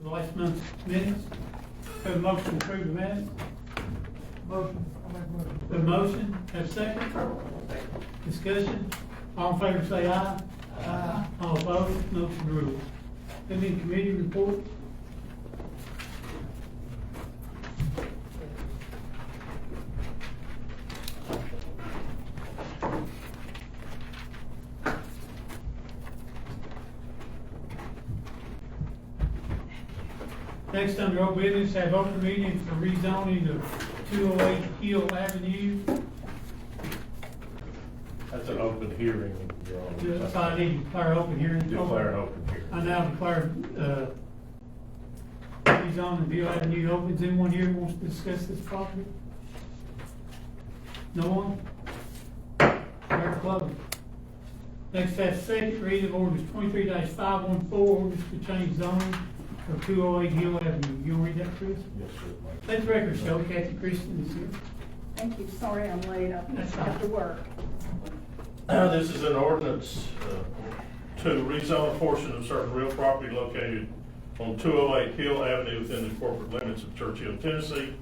the last month's minutes. Have a motion to approve the minutes. Motion. I make a motion. The motion, have a second. Discussion. All in favor say aye. Aye. All opposed, motion rules. Any committee report? Next, under old business, have open meeting for rezoning of 208 Hill Avenue. That's an open hearing, Your Honor. So I need to declare open hearing. Declare an open hearing. I now declare, rezoning of Hill Avenue open. Is anyone here who wants to discuss this property? No one? Declare closed. Next, have second reading of ordinance 23-514, ordinance to change zoning for 208 Hill Avenue. You want to read that, Chris? Yes, sir. Let the record show Kathy Christian is here. Thank you, sorry I'm late, I That's have to fine. work. This is an ordinance to rezone a portion of certain real property located on 208 Hill Avenue within the corporate limits of Churchill, Tennessee,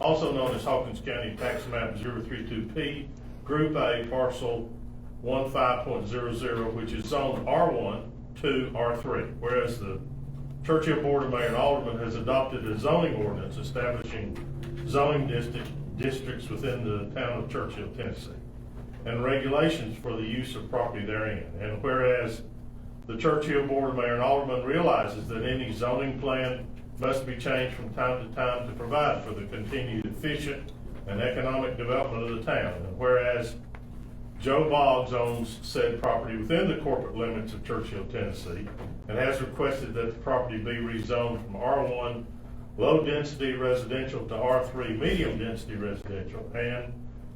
also known as Hawkins County Tax Map 032P, Group A, Parcel 15.00, which is zoned R1 to R3, whereas the Churchill Board of Mayor and Aldermen has adopted a zoning ordinance establishing zoning districts within the town of Churchill, Tennessee, and regulations for the use of property therein. And whereas the Churchill Board of Mayor and Aldermen realizes that any zoning plan must be changed from time to time to provide for the continued efficient and economic development of the town. And whereas Joe Boggs owns said property within the corporate limits of Churchill, Tennessee, and has requested that the property be rezoned from R1 low-density residential to R3 medium-density residential. And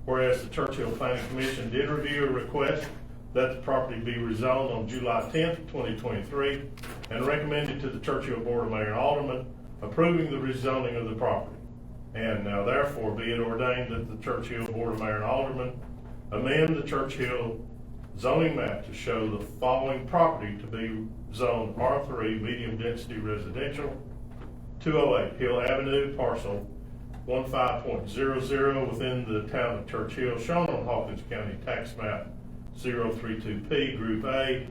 whereas the Churchill Planning Commission did review a request that the property be rezoned on July 10th, 2023, and recommended to the Churchill Board of Mayor and Aldermen approving the rezoning of the property. And now therefore be it ordained that the Churchill Board of Mayor and Aldermen amend the Churchill zoning map to show the following property to be zoned R3 medium density residential, 208 Hill Avenue, parcel 15.00 within the town of Churchill, shown on Hawkins County Tax Map 032P, Group A,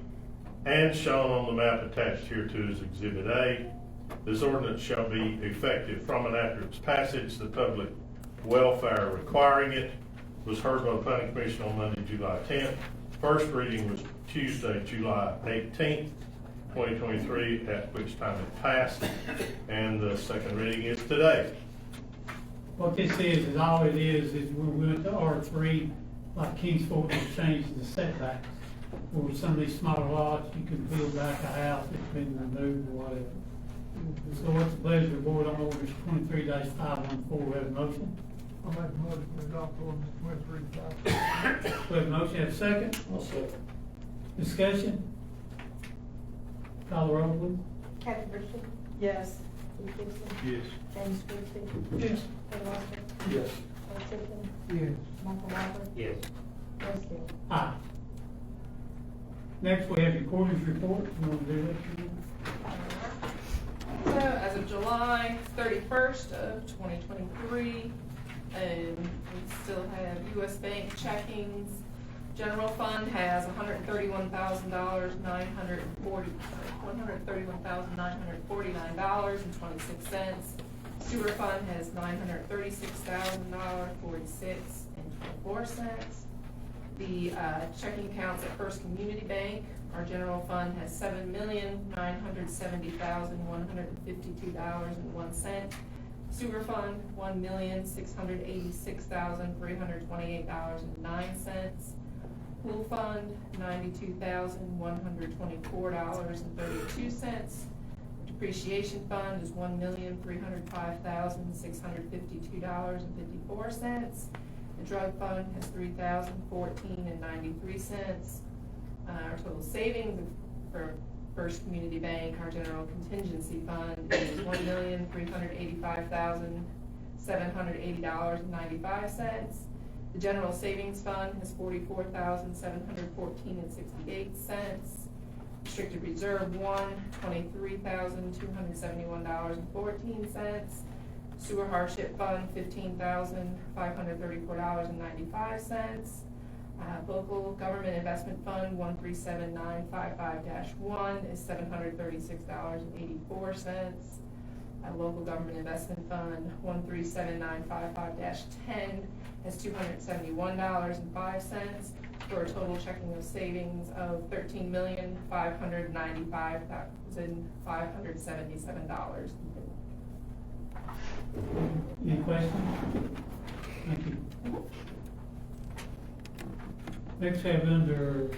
and shown on the map attached hereto as Exhibit A. This ordinance shall be effective from and after its passage. The public welfare requiring it was heard by the Planning Commission on Monday, July 10th. First reading was Tuesday, July 18th, 2023, at which time it passed, and the second reading is today. What this is all it is when we went to R3, like Kingsport, we changed the setbacks. For some of these smaller lots, you can build back a house that's been removed or whatever. So what's the pleasure of the board on orders 23-514? We have a motion? I make a motion to adopt ordinance 23-5. We have a motion, have a second? I'll second. Discussion? Call the roll, please. Kathy Christian, Yes. Steve Gibson, Yes. James Christie, Yes. Ed Roscoe, Yes. Bill Tipton, Yes. Michael Walker, Yes. Wes Hill. Aye. Next, we have your quarters report. You want to do that? So as of July 31st of 2023, we still have U.S. Bank checkings. General fund has $131,949.26. Sewer fund has $936,046.24. The checking accounts at First Community Bank, our general fund has $7,970,152.01. Sewer fund, $1,686,328.09. Pool fund, $92,124.32. Depreciation fund is $1,305,652.54. The drug fund has $3,014.93. Our total savings for First Community Bank, our general contingency fund, is $1,385,780.95. The general savings fund has $44,714.68. Restricted Reserve one, $23,271.14. Sewer Hardship Fund, $15,534.95. Local Government Investment Fund, 137955-1 is $736.84. Local Government Investment Fund, 137955-10 is $271.05, for a total checking of savings of $13,595,577. Any questions? Thank you. Next, have under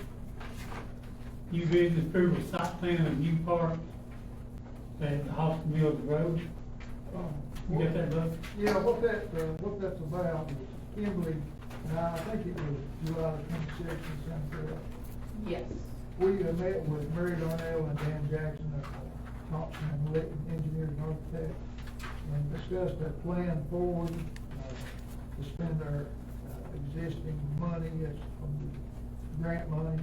new business approval site plan of new park at Holliston Mills Road. You got that, Buck? Yeah, what that's about is Kimberly, and I think it was July 26th, sound correct. Yes. We met with Mary Darnell and Dan Jackson of Thompson and Litton Engineers and Architects and discussed a plan forward to spend our existing money as from the grant money,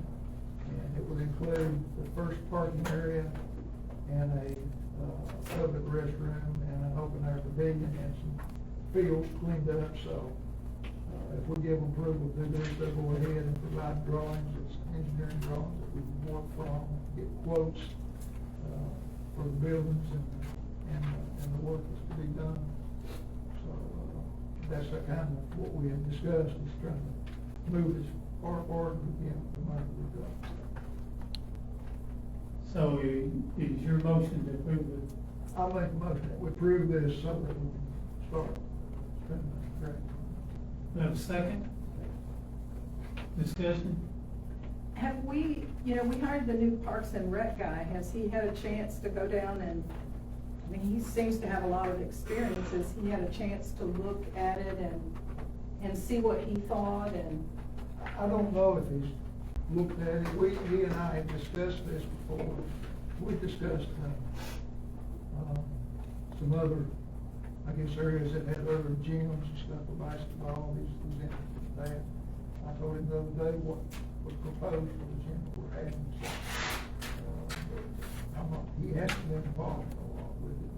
and it would include the first parking area and a public restroom and an open air pavilion and some fields cleaned up. So if we give them approval to do this, they'll go ahead and provide drawings, it's engineering drawings that we can work from, get quotes for the buildings and the work that's to be done. So that's the kind of what we had discussed, is trying to move as far forward as we can with the money we've got. So is your motion to approve it? I'll make a motion that we approve this so that we can start spending the grant. We have a second? Discussion? Have we, we hired the new Parks and Rec guy. Has he had a chance to go down and, I mean, he seems to have a lot of experience. Has he had a chance to look at it and see what he thought and? I don't know if he's looked at it. He and I had discussed this before. We discussed some other, I guess, areas that had other gyms and stuff for basketball. He's interested in that. I told him the other day what was proposed for the gym that we're having. So, he hasn't been involved a lot with it,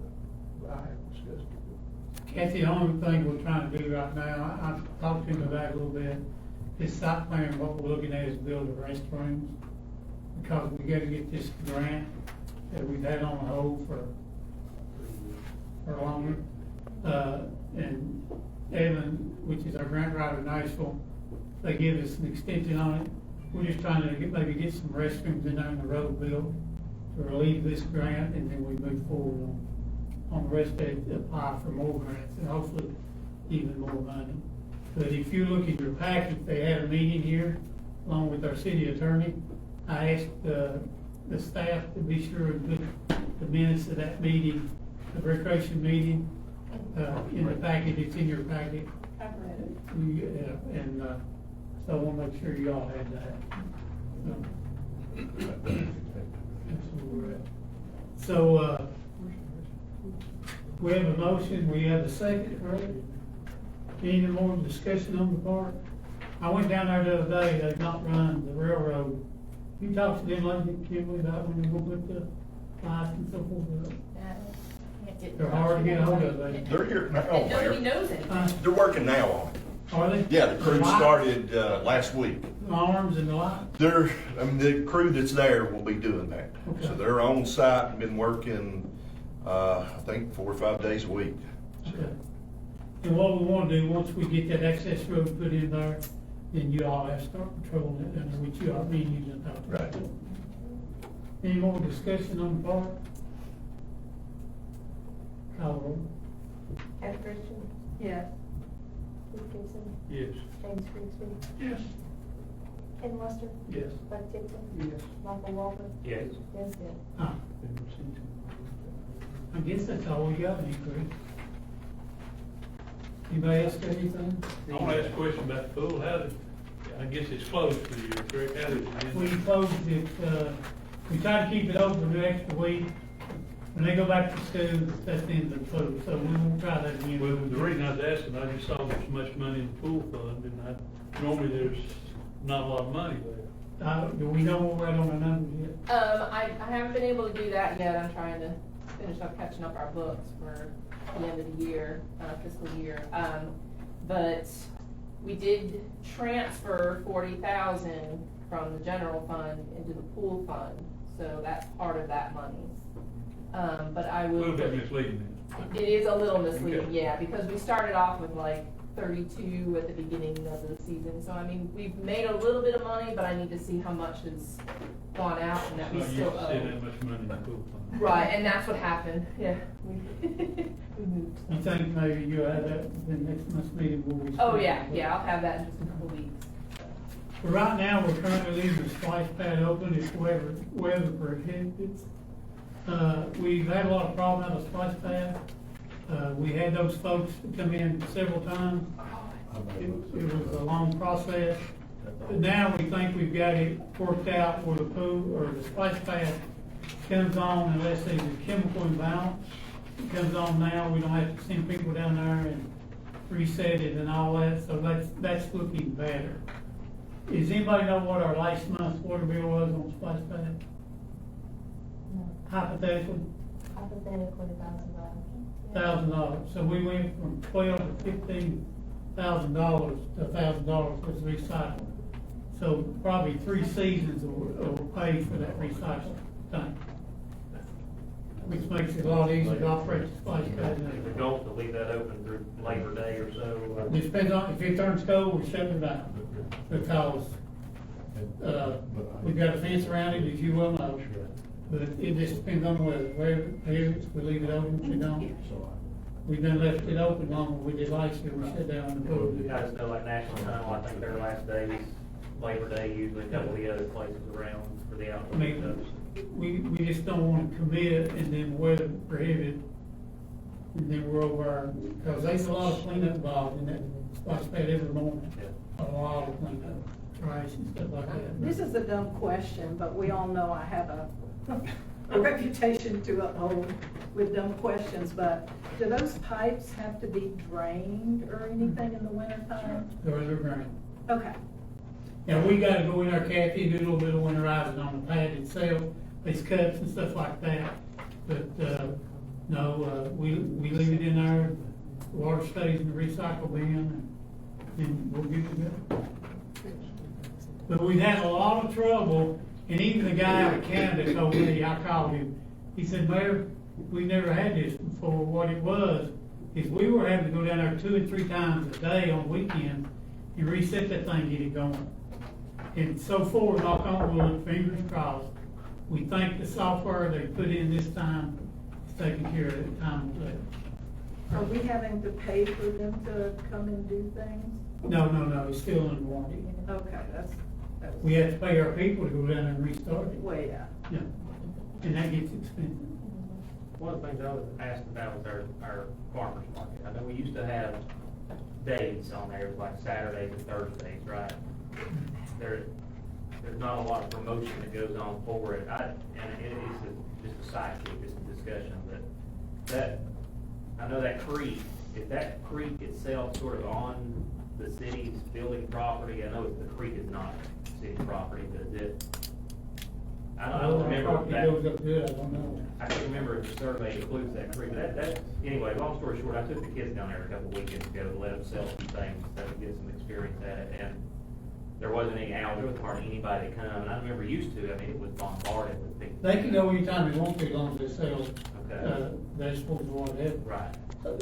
but I have discussed it with him. Kathy, the only thing we're trying to do right now, I've talked to him about it a little bit, this site plan, what we're looking at is build the restrooms, because we gotta get this grant that we've had on hold for longer. And Evan, which is our grant writer in Nashville, they give us an extension on it. We're just trying to maybe get some restrooms in there in the road built to relieve this grant, and then we move forward on the rest of it, apply for more grants and hopefully even more money. But if you look at your packet, they had a meeting here along with our city attorney. I asked the staff to be sure to put the minutes of that meeting, the recreation meeting, in the packet. It's in your packet. I've read it. So I want to make sure you all had that. That's where we're at. So, we have a motion, we have a second, correct? Any more discussion on the park? I went down there the other day, they've not run the railroad. You talked to them lately, Kimberly, about when they go put the lights and so forth up? They're hard to get a hold of, They're here now, And nobody Mayor. knows anything. They're working now on it. Are they? Yeah, the crew lights, started last week. the Arms and the lights? The crew that's there will be doing that. Okay. So they're on site and been working, I think 4 or 5 days a week. Okay. And what we want to do, once we get that access road put in there, then you all have to start patrolling it, and which you are meetings and talk about. Right. Any more discussion on the park? Call roll. Ed Christian, Yes. Steve Gibson, Yes. James Grigsby, Yes. Ken Lester, Yes. Bud Tipton, Yes. Michael Walker, Yes. Ben Still. I guess that's all we got, any Chris? Anybody else got anything? I want to ask a question about the pool. I guess it's closed for the year, correct? How did it We end? closed it, we try to keep it open the extra week. When they go back to school, that's the end of the pool, so we won't try that again. Well, the reason I was asking, I just saw there was so much money in the pool fund, and normally there's not a lot of money there. Do we know what we're at on the numbers yet? I haven't been able to do that yet, I'm trying to finish up catching up our books for the end of the year, fiscal year. But we did transfer 40,000 from the general fund into the pool fund, so that's part of that money. But I A will. little bit misleading. It is a little misleading, Okay. yeah, because we started off with like 32 at the beginning of the season, so I mean, we've made a little bit of money, but I need to see how much has gone out and that we Not used still to seeing owe. that much money in the pool fund. Right, and that's what happened, yeah, we moved. You think maybe you'll have that in next month's meeting where we? Oh, yeah, I'll have that in just a couple of weeks. But right now, we're currently leaving the splash pad open if weather prohibits. We've had a lot of problems out of splash pad. We had those folks come in several times. It was a long process. But now we think we've got it worked out where the pool or the splash pad comes on unless there's a chemical imbalance. It comes on now, we don't have to send people down there and reset it and all that, so that's looking better. Does anybody know what our last month's water bill was on splash pad? Hypothetically? Hypothetically, $1,000. $1,000. So we went from $12,000 to $15,000 to $1,000 was recycled. So probably 3 seasons will pay for that recycling tank. Which makes it a lot easier to operate the splash pad Is the now. goal to leave that open through Labor Day or so? It depends on, if it turns cold, we shut it down. Because, we've got a fence around it, as you well know. But it just depends on the weather. Where it is, we leave it open, we don't. We done left it open longer than we did last year, we shut down the pool. You guys know, like National Tunnel, I think their last day is Labor Day, usually a couple of the other places around for the I outdoor mean, stuff. we just don't wanna commit and then weather prohibit. And then we're over, because there's a lot of cleanup involved in that splash pad every morning. A lot of cleanup, trash and stuff like that. This is a dumb question, but we all know I have a reputation to uphold with dumb questions, but do those pipes have to be drained or anything in the wintertime? They're drained. Okay, Now, we gotta go in our Kathy, do a little bit of winterizing on the pad itself, these cups and stuff like that. But, no, we leave it in there, the water stays in the recycle bin, and we'll get it go. But we've had a lot of trouble, and even the guy out of Canada told me, I called him, he said, Mayor, we never had this before. What it was, is we were having to go down there 2 and 3 times a day on weekends and reset that thing, get it going. And so far, knock on wood, fingers crossed, we think the software they put in this time is taking care of it time of that. are we having to pay for them to come and do things? No, it's still in warranty. Okay, that's We have to pay our people to go down there and restart it. way out. Yeah, and that gets expensive. One of the things I was asked about was our farmer's market. I know we used to have days on there, like Saturdays and Thursdays, right? There's not a lot of promotion that goes on for it. And it is just a side kick, just a discussion, but I know that creek, if that creek itself sort of on the city's building property, I know the creek is not city property, but is it? I don't remember It that. goes up good, I don't know. I can't remember if the survey includes that creek, but anyway, long story short, I took the kids down there a couple weekends ago to let them sell some things, so to get some experience at it, and there wasn't any hours, there was hardly anybody to come, and I remember used to, I mean, it was bombarded with people. They can go anytime they want to, as long as they sell, Okay. vegetables or whatever. Right.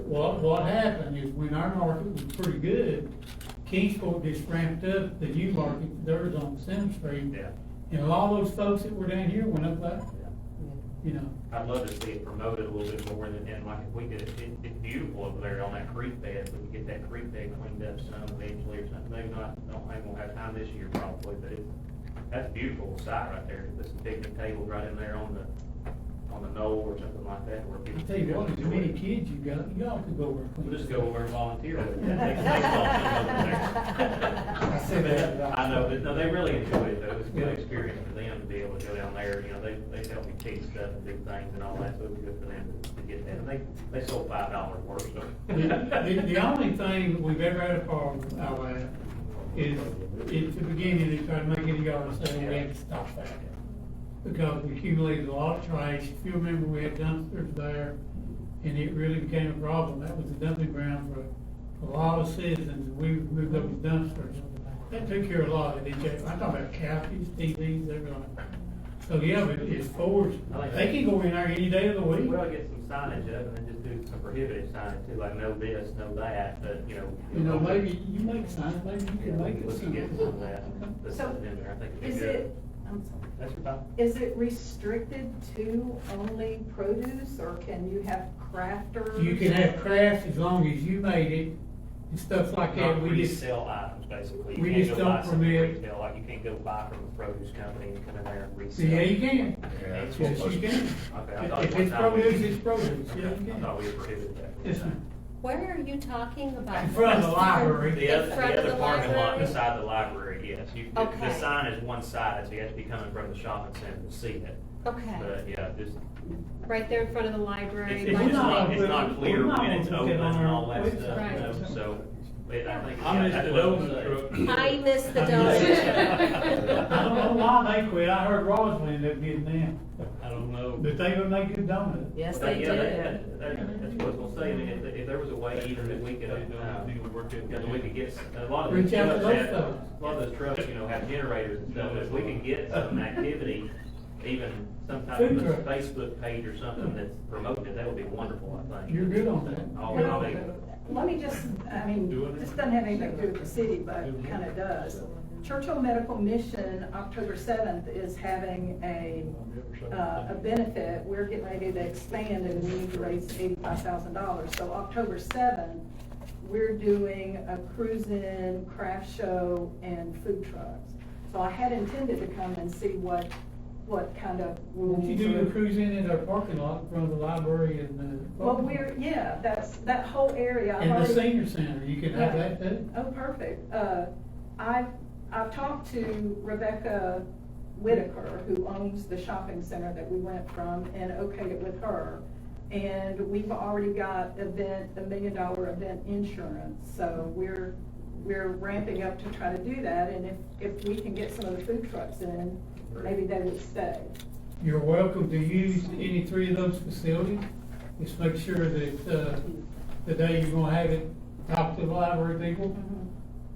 What happened is when our market was pretty good, Kingsport just ramped up the new market, theirs on 7th Street. Yeah. And a lot of those folks that were down here went up there, you know. I'd love to see it promoted a little bit more, and like if we could, it's beautiful over there on that creek bed, if we could get that creek bed cleaned up some eventually or something, maybe not, I won't have time this year probably, but that's a beautiful site right there, put some picnic tables right in there on the knoll or something like that, where people. I tell you what, as many kids you got, y'all could go over and clean. We'll just go over and volunteer with it. I said that. I know, but no, they really enjoyed it, though. It was a good experience for them to be able to go down there, you know, they helped me teach stuff and do things and all that, so it was good for them to get that. And they sold $5 worth, so. The only thing that we've ever had a problem out at is, at the beginning, they tried to make it a yard sale, we had to stop that. Because we accumulated a lot of trash. If you remember, we had dumpsters there, and it really became a problem. That was the dumping ground for a lot of citizens. We moved those dumpsters. That took care of a lot of it. I'm talking about couches, TVs, everything. So, yeah, but it's forced. They can go in there any day of the week. We ought to get some signage up and then just do some prohibited signage too, like no this, no that, but, you know. You know, maybe you make signs, maybe you Yeah, can make it we can get some of that. something. Put So, something in there, I think it'd be Is good. it, I'm sorry, That's your thought? is it restricted to only produce, or can you have crafters? You can have crafts as long as you made it and stuff like that. Not We just, resell items, basically. we You can't just go don't buy something permit- retail, like you can't go buy from a produce company and come in there and resell. yeah, you can. Yeah, that's what Yes, most- you can. Okay, I thought If one it's time we- produce, it's produce. Okay, Yeah, you I can. thought we were prohibited that. Yes, ma'am. Where are you talking about? In front of the library. The In other, front the of other the parking lot library? beside the library, yes. The Okay. sign is one side, so you have to be coming from the shopping center to see it. Okay, But, yeah, just, right there in front of the library. it's We're just not- not, it's not clear we're not when it's gonna open get on and our all that website. stuff, you know, Right. so. I think. I missed the donut truck. I missed the I don't know donut. why they quit. I heard Rosalind ended up getting them. I don't know. But they would make good donuts. Yes, But, they yeah, did. that's what I was gonna say, I mean, if there was a way even that we could, that we could get, a lot of those Reach out to trucks those have, folks. a lot of those trucks, you know, have generators and stuff, if we could get some activity, even some type of Food a truck. Facebook page or something that's promoting it, that would be wonderful, I think. You're good on that. All Well, I think. let me just, I mean, this doesn't have anything to do with the city, but it kind of does. Churchill Medical Mission, October 7th, is having a benefit. We're getting ready to expand and we need to raise $85,000. So October 7th, we're doing a cruise-in, craft show, and food trucks. So I had intended to come and see what kind of rules. Did you do or- your cruise in our parking lot in front of the library and the? Well, yeah, that's, that whole area. I've And the already- senior center, you can have that too? Oh, perfect. I've talked to Rebecca Whitaker, who owns the shopping center that we rent from, and okayed it with her. And we've already got $1 million event insurance, so we're ramping up to try to do that. And if we can get some of the food trucks in, maybe they would stay. You're welcome to use any three of those facilities. Just make sure that, the day you're gonna have it, talk to the library people.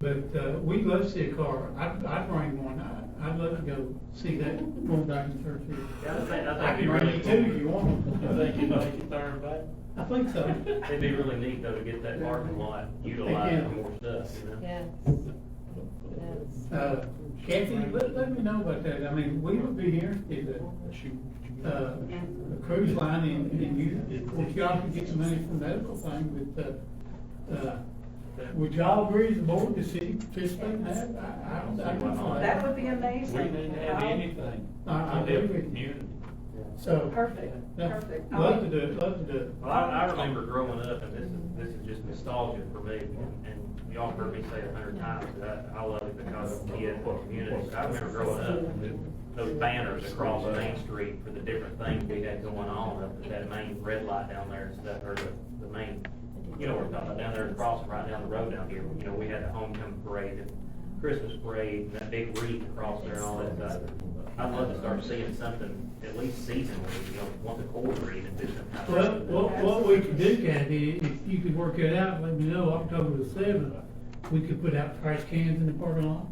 But, we'd love to see a car. I'd bring one. I'd love to go see that going back to church here. Yeah, I think I it'd can be bring really you two if cool. you want. I think you make it there and back. I think so. It'd be really neat though to get that parking lot utilized for more stuff, you know? Yes. Yes. Kathy, let me know about that. I mean, we would be interested, a cruise line and you, if y'all could get some money from the medical thing with, would y'all agree as a board to see, participate in that? I don't know. That would be We amazing. need to have anything. I agree with you. Community. So. Perfect, yeah, perfect. Love to do it, love to do it. Well, I remember growing up, and this is just nostalgia for me, and y'all heard me say it 100 times, that I love it because of the community. I remember growing up, and those banners across Main Street for the different things we had going on, up at that main red light down there and stuff, or the main, you know what we're talking about, down there across, right down the road down here. You know, we had the homecoming parade and Christmas parade, and that big wreath across there and all that stuff. I'd love to start seeing something, at least seasonally, you know, once a quarter even, do some kind of. Well, what we could do, Kathy, if you could work it out, let me know, October the 7th, we could put out trash cans in the parking lot.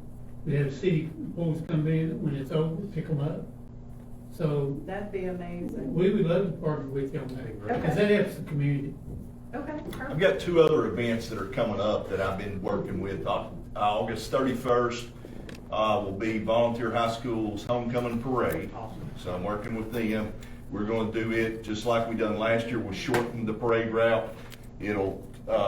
We'd have city employees come in when it's over, pick them up. So That'd be amazing. we would love to partner with you on that, because that helps the community. Okay, I've perfect. got two other events that are coming up that I've been working with. August 31st will be Volunteer High School's Homecoming Parade. So I'm working with them. We're going to do it just like we done last year. We'll shorten the parade route. It'll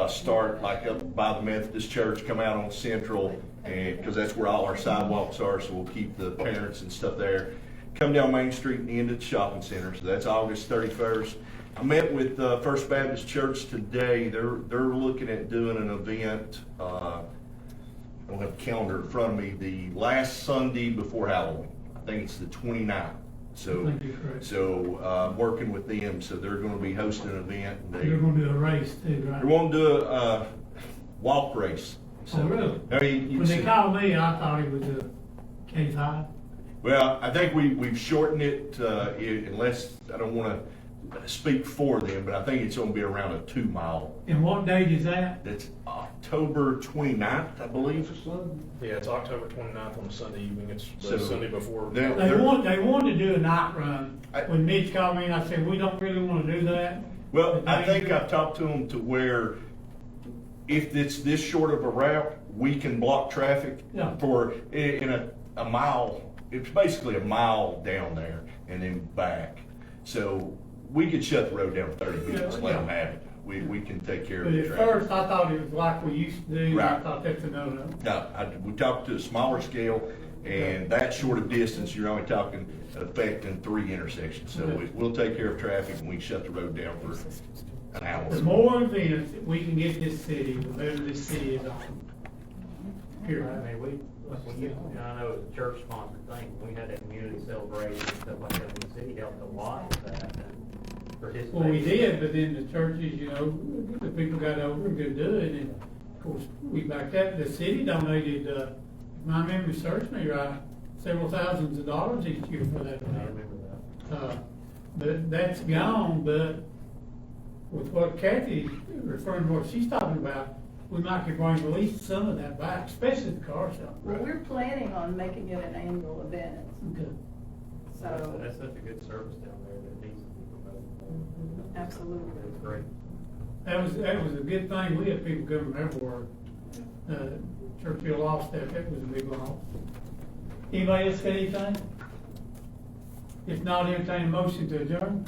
start like up by the Methodist Church, come out on Central, and because that's where all our sidewalks are, so we'll keep the parents and stuff there. Come down Main Street and end at the shopping center. So that's August 31st. I met with First Baptist Church today. They're looking at doing an event. I don't have a calendar in front of me. The last Sunday before Halloween. I think it's the 29th. So, I think you're correct. working with them. So they're going to be hosting an event. You're gonna do a race too, right? They're going to do a walk race. Oh, really? I mean, When they called me, I thought it was a K-5. well, I think we've shortened it, unless, I don't wanna speak for them, but I think it's gonna be around a 2 mile. And what date is that? That's October 29th, I believe. Yeah, it's October 29th on a Sunday evening. It's So, the Sunday before. they're- They wanted to do a night run. I- When Mitch called me, and I said, we don't really wanna do that. Well, I think I've talked to them to where if it's this short of a route, we can block traffic Yeah. for, in a mile, it's basically a mile down there and then back. So we could shut the road down for 30 minutes, Yeah, let them yeah. have it. We can take care of But the at traffic. first, I thought it was like we used to do, and I Right. thought that's a no-no. No, we talked to a smaller scale, and that short of distance, you're only talking affecting 3 intersections. So Okay. we'll take care of traffic and we can shut the road down for an hour. The more events that we can get this city, the better this city is on. Period. I mean, I know it's a church sponsored thing, we had that community celebration and stuff like that, and the city helped a lot with that and participated. Well, we did, but then the churches, the people got over and could do it, and of course, we backed up. The city donated, if my memory serves me right, several thousands of dollars each year for that I event. remember that. But that's gone, but with what Kathy's referring to, what she's talking about, we might could bring at least some of that back, especially the car shop. Well, we're planning on making it an annual event, Okay. so, That's such a good service down there that needs to be promoted. absolutely. It's great. That was a good thing. We had people coming everywhere. Churchill lost that. That was a big loss. Anybody else got anything? If not, entertain a motion to adjourn.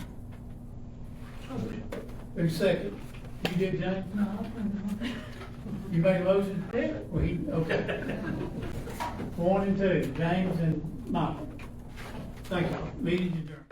Who's second? You did, James? No. You made a motion? Yeah. Okay. 1 and 2, James and Michael. Thank you. Meeting adjourned.